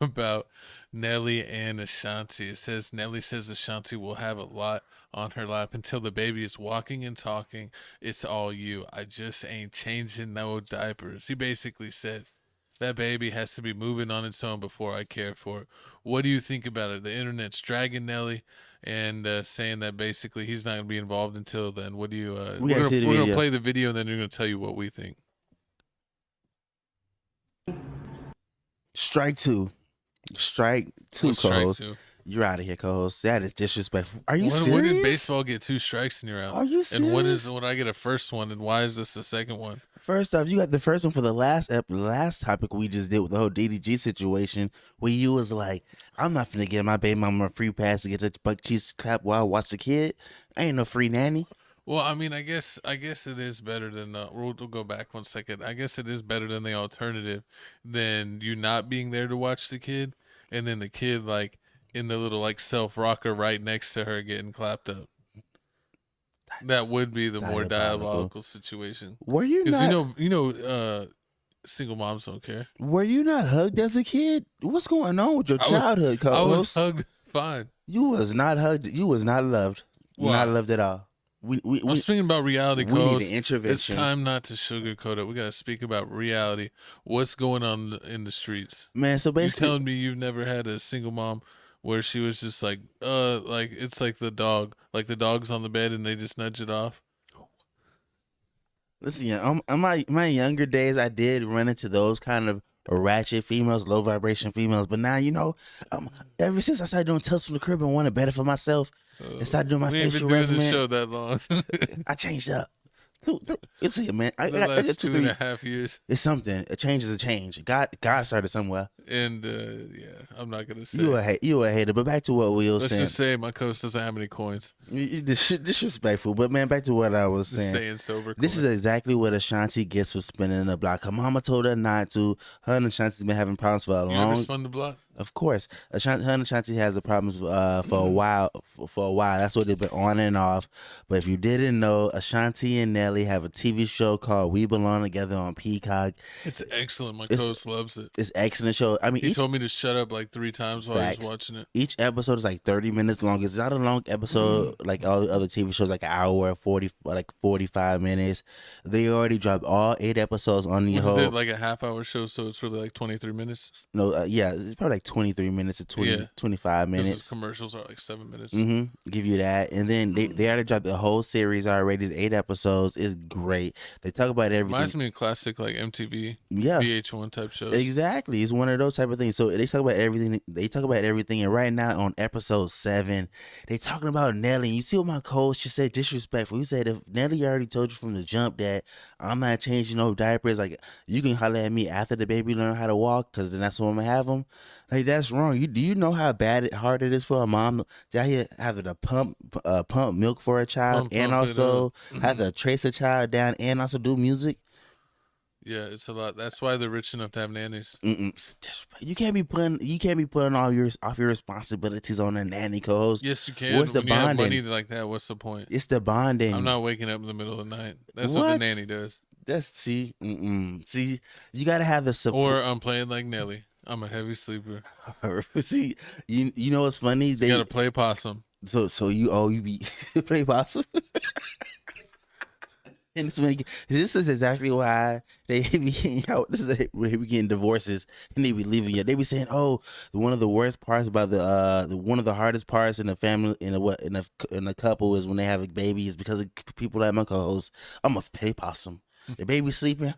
about Nelly and Ashanti. It says Nelly says Ashanti will have a lot on her lap until the baby is walking and talking. It's all you. I just ain't changing no diapers. He basically said that baby has to be moving on its own before I care for it. What do you think about it? The internet's dragging Nelly and saying that basically he's not gonna be involved until then. What do you? We gotta see the We're gonna video. play the video and then we're gonna tell you what we think. Strike two. Strike two, What's strike co-host. two? You're out of here, co-host. That is disrespectful. Are you When did serious? baseball get 2 strikes and you're out? Are you And serious? when I get a first one, and why is this the second one? First off, you got the first one for the last topic we just did with the whole DDG situation, where you was like, "I'm not finna give my baby mama a free pass to get the buck cheese clap while I watch the kid. I ain't no free nanny." Well, I mean, I guess it is better than we'll go back 1 second. I guess it is better than the alternative than you not being there to watch the kid, and then the kid like in the little like self rocker right next to her getting clapped up. That would be the more diabolical situation. Were you Because not? single moms don't care. Were you not hugged as a kid? What's going on with your I was childhood, I was co-host? hugged fine. You was not hugged. You was not loved. Not Why? loved at all. We I'm speaking about reality, we need codes. an intervention. It's time not to sugarcoat it. We gotta speak about reality. What's going on in the streets? Man, so You basically, telling me you've never had a single mom where she was just like it's like the dog, like the dog's on the bed and they just nudge it off. listen, yeah, on my younger days, I did run into those kind of ratchet females, low vibration females. But now, ever since I started doing Tales from the Crib and wanted better for myself, and started doing my We ain't been facial doing this resume, show that long. I changed up. It's here, man. I The got last 2, 2 and 3. a half years. It's something. A change is a change. God started somewhere. And yeah, I'm not gonna say. You a hater. But back to what we were Let's saying. just say my coach doesn't have any coins. Disrespectful. But man, back to what I was Just saying. saying sober. This is coins. exactly what Ashanti gets for spinning the block. Her mama told her not to. Her and Ashanti's been having problems for a You ever long. spun the block? Of course, her and Ashanti has the problems for a while. For a while, that's what they've been on and off. But if you didn't know, Ashanti and Nelly have a TV show called We Belong Together on Peacock. It's excellent. My It's- coach loves it. It's an excellent show. I mean, He told me to shut up like 3 times while he Facts. was watching it. each episode is like 30 minutes long. It's not a long episode like all the other TV shows, like an hour, 45 minutes. They already dropped all 8 episodes on the Was whole. it like a half-hour show, so it's really like 23 minutes? No, yeah, it's probably like 23 minutes to 20, Yeah. 25 Because his minutes. commercials are like 7 minutes. Give you that. And then they already dropped the whole series already. It's 8 episodes. It's great. They talk about everything. Reminds me of classic like MTV, Yeah. VH1 type shows. Exactly. It's one of those type of things. So they talk about everything. And right now on episode 7, they talking about Nelly. And you see what my coach just said, disrespectful. He said, if Nelly already told you from the jump that I'm not changing no diapers, like you can holler at me after the baby learn how to walk, because then that's when I'm gonna have him. Like that's wrong. Do you know how hard it is for a mom to out here having to pump milk for a child and Pump it also up. have to trace a child down and also do music? Yeah, it's a lot. That's why they're rich enough to have nannies. You can't be putting all your responsibilities on a nanny, co-host. Yes, you can. Where's the When you have money bonding? like that, what's the point? It's the bonding. I'm not waking up in the middle of the night. That's what the What? nanny does. See, you gotta have the support. Or I'm playing like Nelly. I'm a heavy sleeper. See, you know what's funny? You gotta play possum. So you be play possum. And this is exactly why they be getting out. This is where they be getting divorces and they be leaving you. They be saying, "Oh, one of the worst parts about one of the hardest parts in a family in a couple is when they have a baby is because of people like my co-host. I'm a pay possum. The baby sleeping.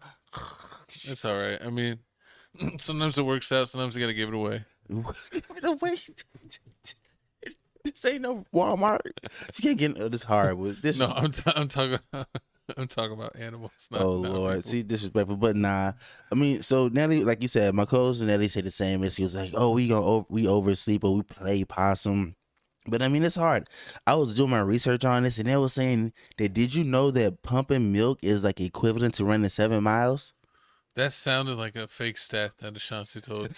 That's all right. I mean, sometimes it works out. Sometimes you gotta give it away. This ain't no Walmart. You can't get this horrible. This No, I'm talking. I'm talking about animals. Not, oh not Lord, people. see, disrespectful, but nah. I mean, so Nelly, like you said, my co-host and Nelly said the same. She was like, "Oh, we oversleep or we play possum." But I mean, it's hard. I was doing my research on this, and they was saying that did you know that pumping milk is like equivalent to running 7 miles? That sounded like a fake stat that Ashanti told.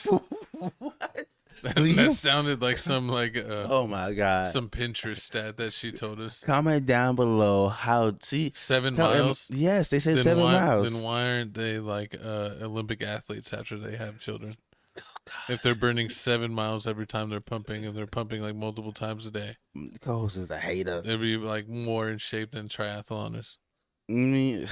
What? That sounded like some Oh my God! some Pinterest stat that she told us. Comment down below how 7 miles. Yes, they said 7 miles. Then why aren't they like Olympic athletes after they have children? Oh God, if they're burning 7 miles every time they're pumping, and they're pumping like multiple times a day, Co-host is a hater. they'd be like more in shape than triathloners. I mean,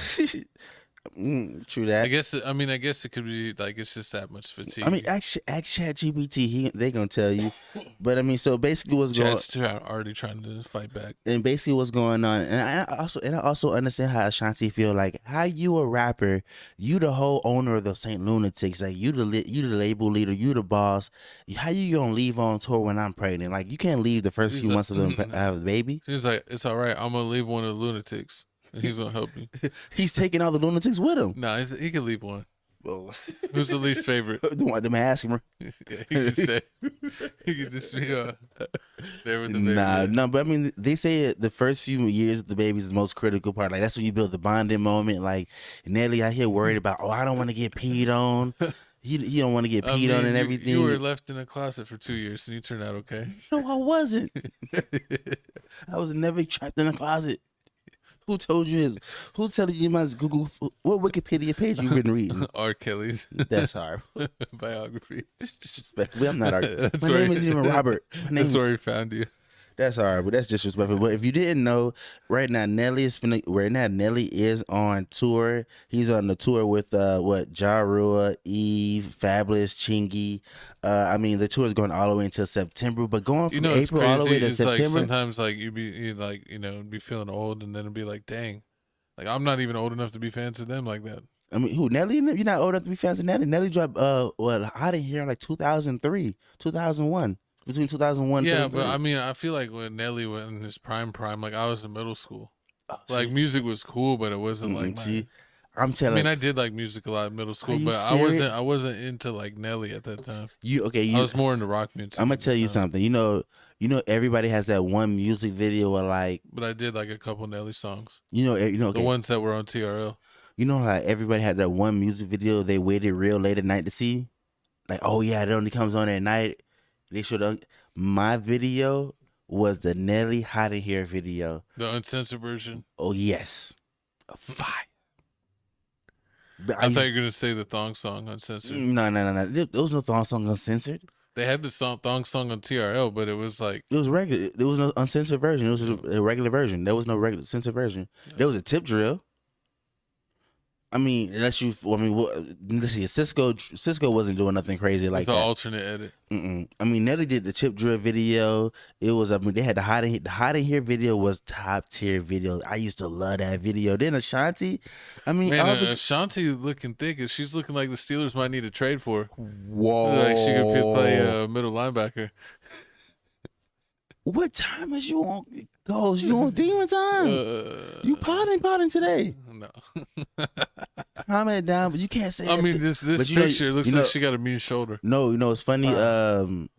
true that. I guess it could be like it's just that much fatigue. I mean, ask ChatGPT. They gonna tell you. But I mean, so basically, Chat's already trying to fight back. and basically what's going on, and I also understand how Ashanti feel. Like, how you a rapper, you the whole owner of the Saint Lunatics, like you the label leader, you the boss. How you gonna leave on tour when I'm pregnant? Like, you can't leave the first few months of them have a baby. He's like, it's all right. I'm gonna leave one of the lunatics. He's gonna help me. He's taking all the lunatics with him. Nah, he can leave one. Well, who's the least favorite? Don't want them asking him. Yeah, he can just stay. He can just be there with the baby. Nah, but I mean, they say the first few years of the baby is the most critical part. Like, that's when you build the bonding moment. Like, Nelly out here worried about, I don't want to get peed on. He don't want to get peed on and everything. You were left in a closet for 2 years, and you turned out okay. No, I wasn't. I was never trapped in a closet. Who told you his? Who telling you my Google? What Wikipedia page you been reading? R. Kelly's. That's hard. Biography. This disrespectful. I'm not R. My name isn't even Robert. That's where he found you. That's hard, but that's disrespectful. But if you didn't know, right now Nelly is on tour. He's on the tour with Ja Rule, Eve, Fabulous, Chingy. I mean, the tour is going all the way until September, but going from April all the way to September. Like sometimes, like you be feeling old, and then it'd be like, dang, like I'm not even old enough to be fans of them like that. I mean, who, Nelly? You're not old enough to be fans of Nelly. Nelly dropped Hot in Here in like 2003, 2001. Between 2001 yeah, but I mean, I feel like when Nelly was in his prime, like I was in middle school. Like music was cool, but it wasn't like I'm telling. I mean, I did like music a lot in middle school, but I wasn't into like Nelly at that time. I was more into rock music. I'm gonna tell you something. You know, everybody has that one music video where like. But I did like a couple Nelly songs. Okay. The ones that were on TRL. You know, like everybody had that one music video they waited real late at night to see. Like, oh yeah, it only comes on at night. They should. My video was the Nelly Hot in Here video, the uncensored version. Oh yes, fire. I thought you were gonna say the thong song uncensored. No. There was no thong song uncensored. They had the thong song on TRL, but it was like it was regular. There was no uncensored version. It was a regular version. There was no regular censored version. Yeah. There was a tip drill. I mean, let's see. Cisco wasn't doing nothing crazy like that. It's an alternate edit. I mean, Nelly did the tip drill video. It was, they had the Hot in Here video was top tier video. I used to love that video. Then Ashanti, Ashanti looking thick. She's looking like the Steelers might need a trade for her. Whoa. Like she could play middle linebacker. What time is you on? You on demon time? You potting today? No. Comment down, but you can't say. I mean, this picture looks like she got a mean shoulder. No, it's funny.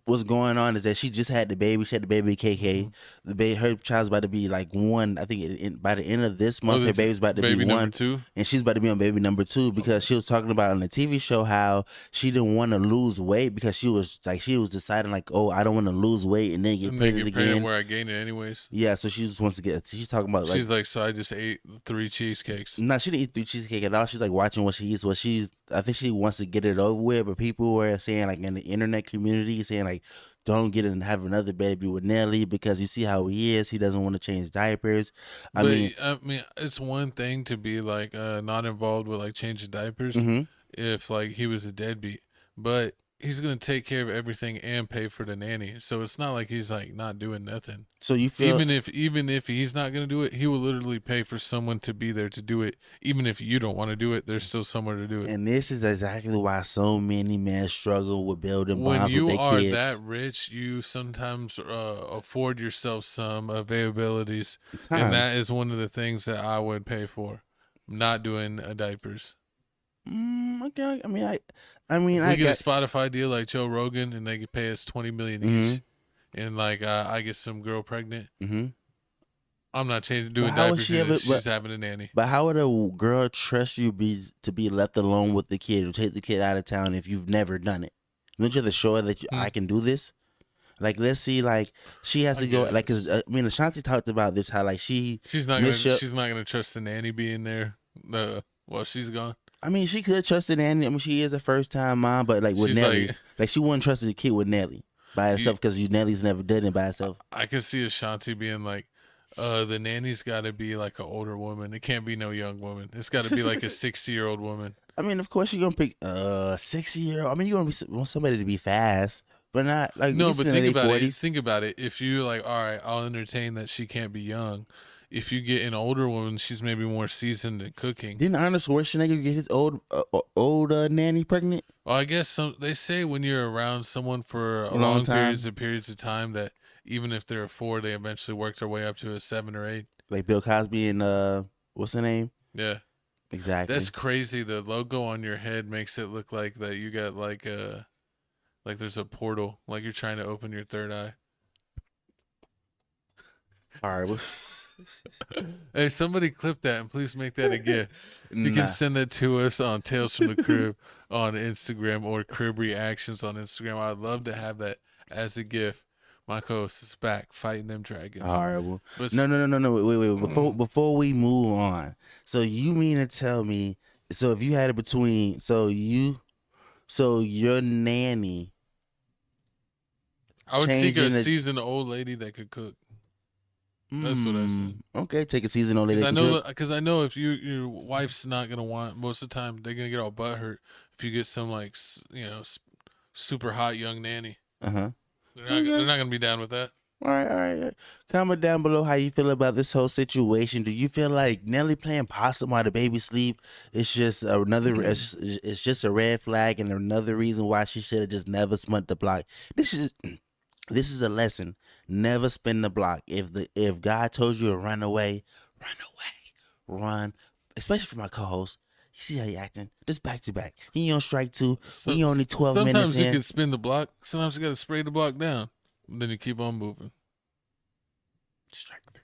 What's going on is that she just had the baby. She had the baby with KK. The baby, her child's about to be like 1. I think by the end of this month, her baby's about to be 1. Number 2? And she's about to be on baby number 2 because she was talking about on the TV show how she didn't want to lose weight because she was deciding like, oh, I don't want to lose weight and then get pregnant again. Where I gained it anyways. Yeah, so she just wants to get. She's talking about like. She's like, so I just ate 3 cheesecakes. No, she didn't eat 3 cheesecakes at all. She's like watching what she eats. I think she wants to get it over with. But people were saying like in the internet community saying like, don't get it and have another baby with Nelly because you see how he is. He doesn't want to change diapers. I mean, it's one thing to be like not involved with like changing diapers if like he was a deadbeat, but he's gonna take care of everything and pay for the nanny. So it's not like he's like not doing nothing. So you feel even if he's not gonna do it, he will literally pay for someone to be there to do it. Even if you don't want to do it, there's still somewhere to do it. And this is exactly why so many men struggle with building bonds with their kids. When you are that rich, you sometimes afford yourself some availabilities, and that is one of the things that I would pay for. Not doing diapers. Okay. We get a Spotify deal like Joe Rogan, and they could pay us $20 million each, and like I get some girl pregnant. I'm not doing diapers. She's having a nanny. But how would a girl trust you to be left alone with the kid or take the kid out of town if you've never done it? Don't you have to show her that I can do this? Like, let's see, like she has to go. Like, cause Ashanti talked about this how like she's not gonna trust the nanny being there while she's gone. I mean, she could trust the nanny. I mean, she is a first time mom, but like with She's Nelly, like, like she wouldn't trust the kid with Nelly by you, herself because Nelly's never done it by herself. I could see Ashanti being like, the nanny's got to be like an older woman. It can't be no young woman. It's got to be like a 60-year-old woman. I mean, of course you're gonna pick 60-year-old. I mean, you're gonna want somebody to be fast, but not like No, at but least in their 40s. Think about it. If you like, all right, I'll entertain that she can't be young. If you get an older woman, she's maybe more seasoned in cooking. Didn't Arnold Schwarzenegger get his old nanny pregnant? Well, I guess they say when you're around someone for a Long long time. periods of time that even if they're a 4, they eventually work their way up to a 7 or 8. Like Bill Cosby and what's the name? Yeah, Exactly. that's crazy. The logo on your head makes it look like that you got like there's a portal, like you're trying to open your third eye. Horrible. Hey, somebody clip that and please make that a GIF. You Nah. can send that to us on Tales from the Crib on Instagram or Crib Reactions on Instagram. I'd love to have that as a GIF. My co-host is back fighting them dragons. Horrible. But No. Wait. Before we move on, so you mean to tell me? So if you had it between, so your nanny. I would take a changing the- seasoned old lady that could cook. That's what I said. Okay, take a season on it. Because I know if your wife's not gonna want, most of the time they're gonna get all butthurt if you get some like super hot young nanny. Uh-huh. They're not gonna be down with that. All right. Comment down below how you feel about this whole situation. Do you feel like Nelly playing possum while the baby sleep? It's just another. It's just a red flag and another reason why she should have just never spun the block. This is a lesson. Never spin the block. If God told you to run away, run. Especially for my co-host. You see how he acting? Just back to back. He on strike 2. We only 12 minutes in. Sometimes you can spin the block. Sometimes you got to spray the block down. And then you keep on moving. Strike 3.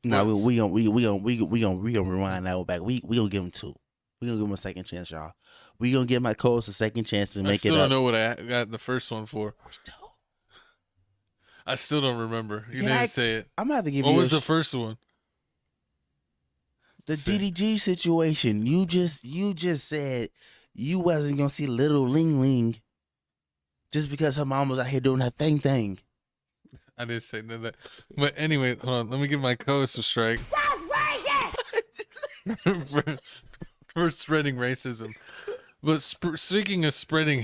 No, we gonna rewind that one back. We gonna give him 2. We gonna give him a second chance, y'all. We gonna give my co-host a second chance to make it up. I still don't know what I got the first one for. I still don't remember. You didn't say it. I'm gonna have to give you. What was the first one? The DDG situation. You just said you wasn't gonna see little Ling Ling just because her mom was out here doing her thing. I didn't say none of that. But anyway, hold on. Let me give my co-host a strike. for spreading racism. But speaking of spreading